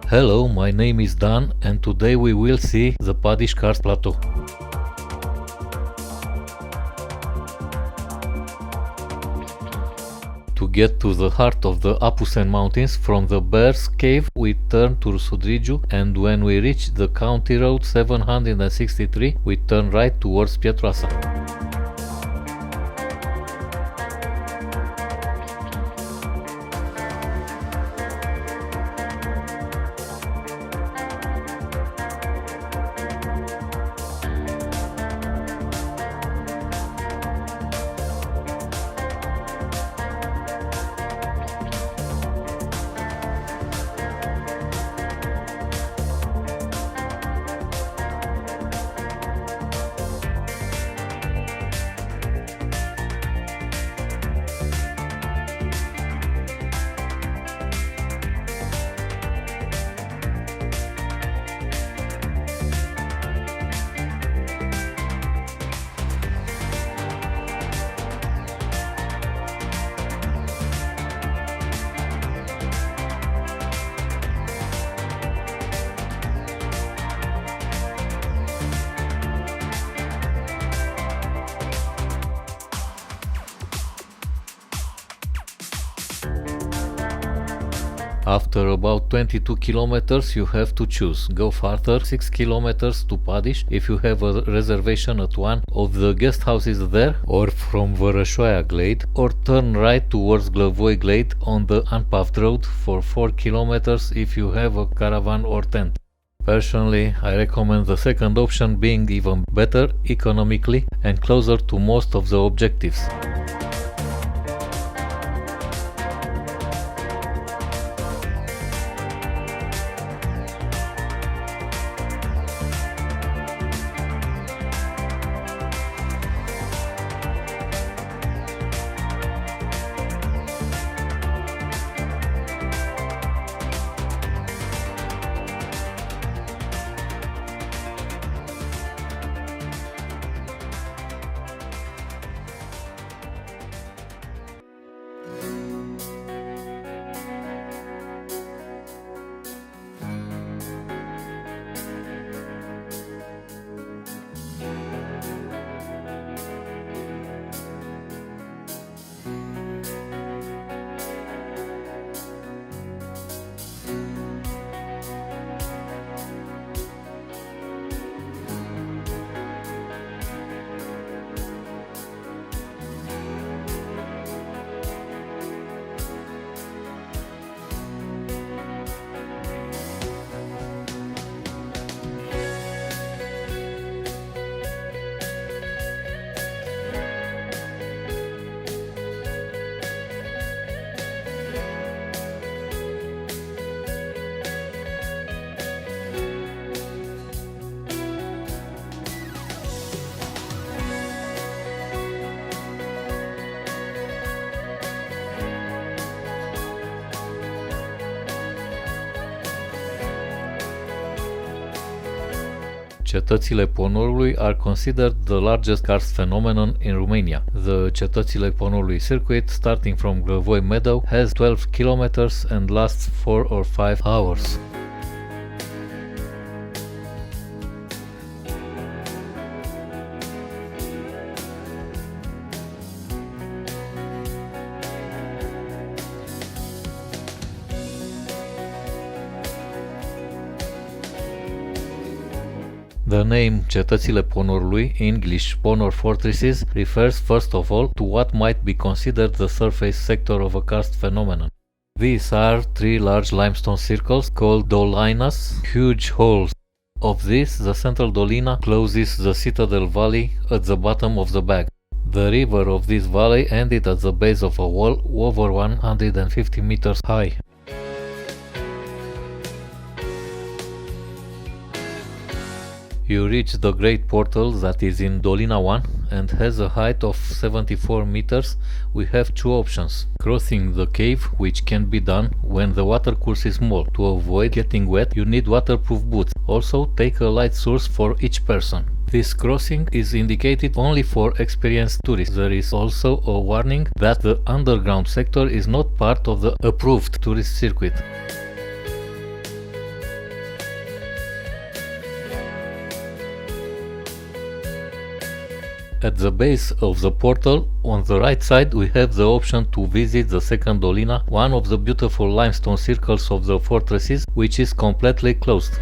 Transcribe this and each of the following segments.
Hello, my name is Dan and today we will see the Padiș Plateau. To get to the heart of the Apuseni mountains from the Bear's Cave we turn to Sudrigiu, and when we reach the county road 763 we turn right towards Pietroasa. After about 22 kilometers you have to choose. Go farther 6 kilometers to Padiș if you have a reservation at one of the guest houses there or from Vărășoaia Glade, or turn right towards Glăvoi Glade on the unpaved road for 4 kilometers if you have a caravan or tent. Personally, I recommend the second option, being even better economically and closer to most of the objectives. Cetățile Ponorului are considered the largest karst phenomenon in Romania. The Cetățile Ponorului circuit, starting from Glăvoi Meadow, has 12 kilometers and lasts 4 or 5 hours. The name Cetățile Ponorului, English Ponor Fortresses, refers first of all to what might be considered the surface sector of a karst phenomenon. These are 3 large limestone circles called dolinas, huge holes. Of this, the central dolina closes the Citadel Valley at the bottom of the bag. The river of this valley ended at the base of a wall over 150 meters high. You reach the great portal that is in Dolina 1 and has a height of 74 meters. We have 2 options. Crossing the cave, which can be done when the water course is small. To avoid getting wet, you need waterproof boots. Also, take a light source for each person. This crossing is indicated only for experienced tourists. There is also a warning that the underground sector is not part of the approved tourist circuit. At the base of the portal, on the right side, we have the option to visit the second dolina, one of the beautiful limestone circles of the fortresses, which is completely closed.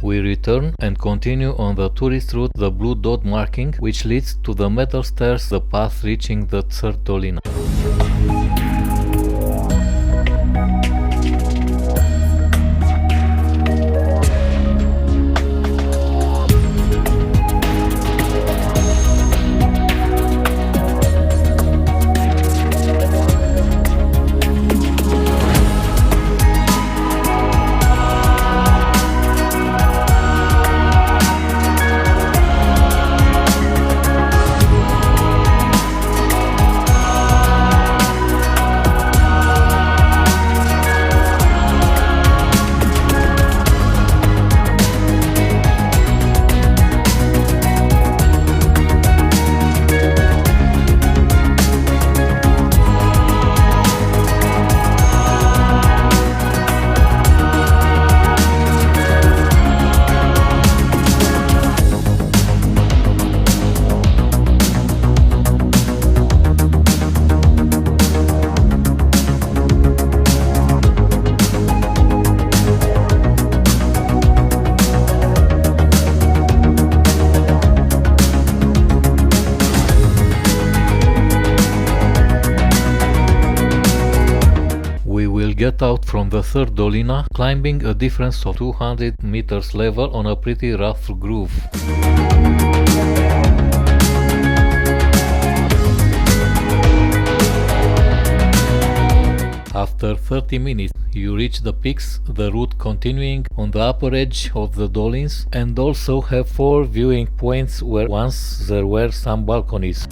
We return and continue on the tourist route, the blue dot marking, which leads to the metal stairs, the path reaching the third dolina. Get out from the third dolina, climbing a difference of 200 meters level on a pretty rough groove. After 30 minutes, you reach the peaks, the route continuing on the upper edge of the dolines, and also have 4 viewing points where once there were some balconies.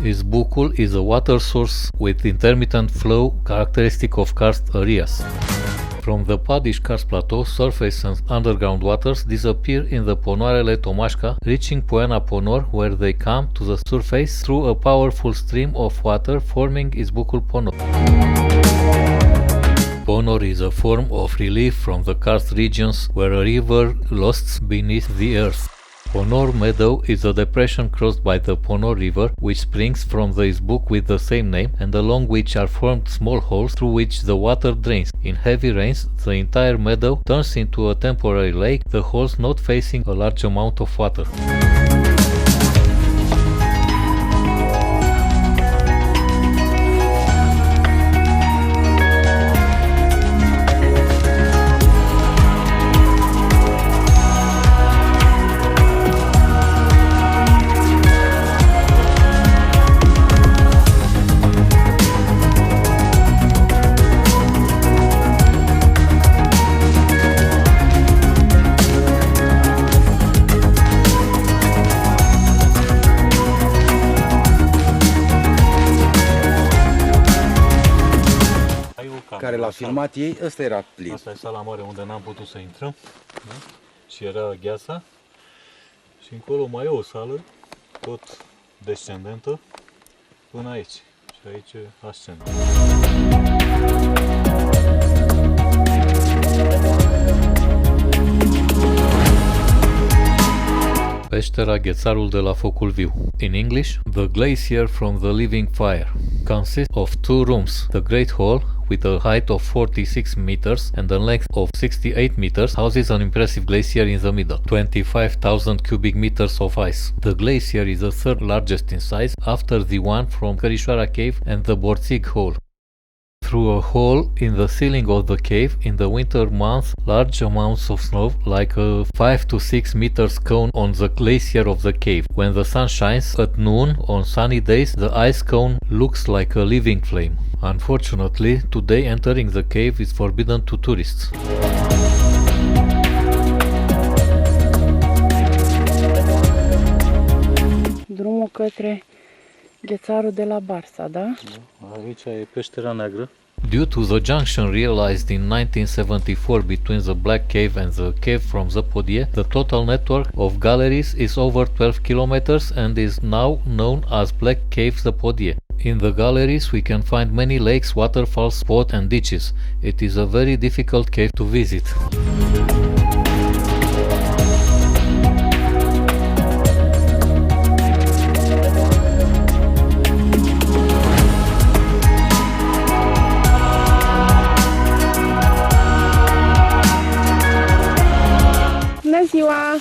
Izbucul is a water source with intermittent flow characteristic of karst areas. From the Padiș Plateau, surface and underground waters disappear in the Ponoarele Tomașca, reaching Poiana Ponor, where they come to the surface through a powerful stream of water forming Izbucul Ponor. Ponor is a form of relief from the karst regions where a river losts beneath the earth. Ponor Meadow is a depression crossed by the Ponor River, which springs from the Izbuc with the same name, and along which are formed small holes through which the water drains. In heavy rains, the entire meadow turns into a temporary lake, the holes not facing a large amount of water. Care l-a filmat ei, ăsta era plin. Asta e sala mare unde n-am putut să intrăm, da? Și era gheața. Și încolo mai e o sală, tot descendentă, până aici. Și aici e ascendent. Peștera Ghețarul de la Focul Viu. In English, the glacier from the living fire consists of two rooms. The Great Hall, with a height of 46 meters and a length of 68 meters, houses an impressive glacier in the middle, 25,000 cubic meters of ice. The glacier is the third largest in size after the one from Cărișoara Cave and the Borţig Hole. Through a hole in the ceiling of the cave, in the winter months, large amounts of snow, like a 5 to 6 meters cone on the glacier of the cave. When the sun shines at noon on sunny days, the ice cone looks like a living flame. Unfortunately, today entering the cave is forbidden to tourists. Drumul către Ghețarul de la Barsa, da? Aici e peștera neagră. Due to the junction realized in 1974 between the Black Cave and the cave from the Podie, the total network of galleries is over 12 kilometers and is now known as Black Cave the Podie. In the galleries we can find many lakes, waterfalls, spots and ditches. It is a very difficult cave to visit.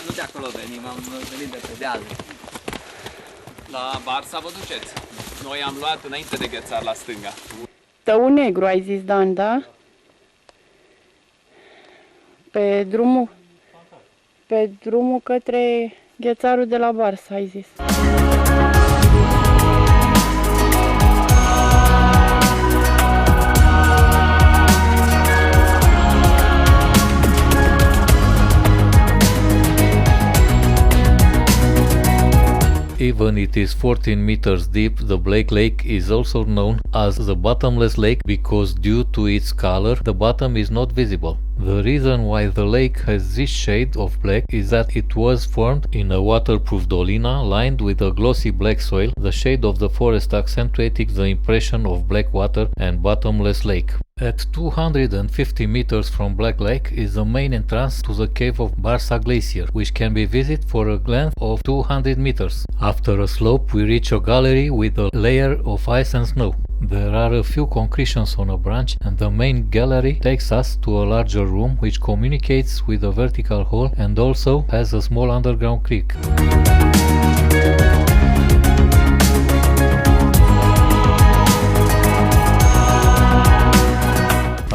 Nu de acolo venim, am venit de pe deal. La Barsa vă duceți. Noi am luat înainte de Ghețar la stânga. Tău negru, ai zis, Dan, da? Pe drumul către Ghețarul de la Barsa, ai zis. Even it is 14 meters deep, the Black Lake is also known as the bottomless lake because due to its color, the bottom is not visible. The reason why the lake has this shade of black is that it was formed in a waterproof dolina lined with a glossy black soil, the shade of the forest accentuating the impression of black water and bottomless lake. At 250 meters from Black Lake is the main entrance to the cave of Barsa Glacier, which can be visited for a length of 200 meters. After a slope, we reach a gallery with a layer of ice and snow. There are a few concretions on a branch, and the main gallery takes us to a larger room which communicates with a vertical hall and also has a small underground creek.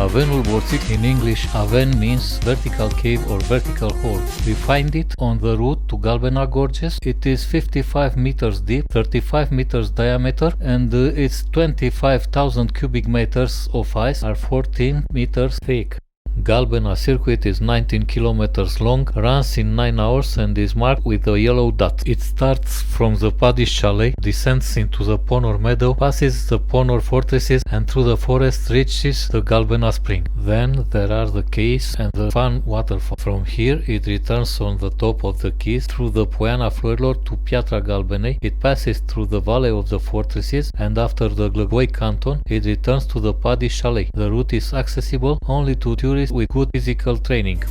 Avenul Borţig, in English, Aven means vertical cave or vertical hole. We find it on the route to Galbenei gorges. It is 55 meters deep, 35 meters diameter, and its 25,000 cubic meters of ice are 14 meters thick. Galbenei circuit is 19 kilometers long, runs in 9 hours and is marked with a yellow dot. It starts from the Padiş chalet, descends into the Ponor meadow, passes the Ponor Fortresses and through the forest reaches the Galbenei spring. Then there are the quays and the fun waterfall. From here it returns on the top of the quays through the Poiana Florilor to Piatra Galbenei. It passes through the valley of the fortresses and after the Glăvoi canton it returns to the Padiş chalet. The route is accessible only to tourists with good physical training.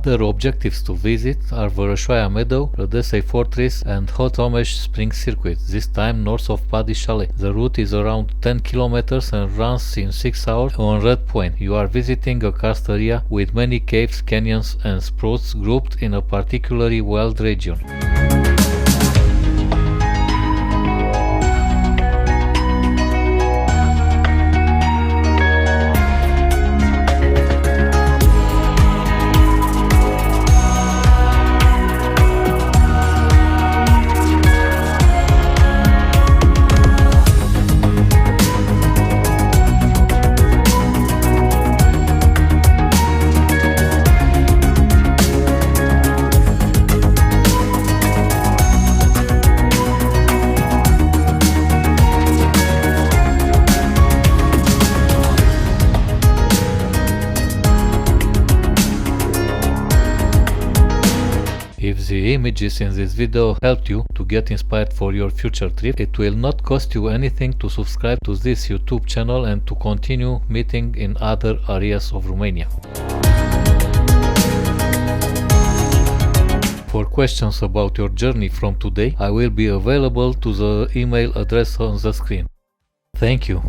Other objectives to visit are Vărășoaia Meadow, Rădesei Fortress and Hot Someş Spring Circuit, this time north of Padiş Chalet. The route is around 10 kilometers and runs in 6 hours on Red Point. You are visiting a karst area with many caves, canyons and sprouts grouped in a particularly wild region. If the images in this video helped you to get inspired for your future trip, it will not cost you anything to subscribe to this YouTube channel and to continue meeting in other areas of Romania. For questions about your journey from today, I will be available to the email address on the screen. Thank you.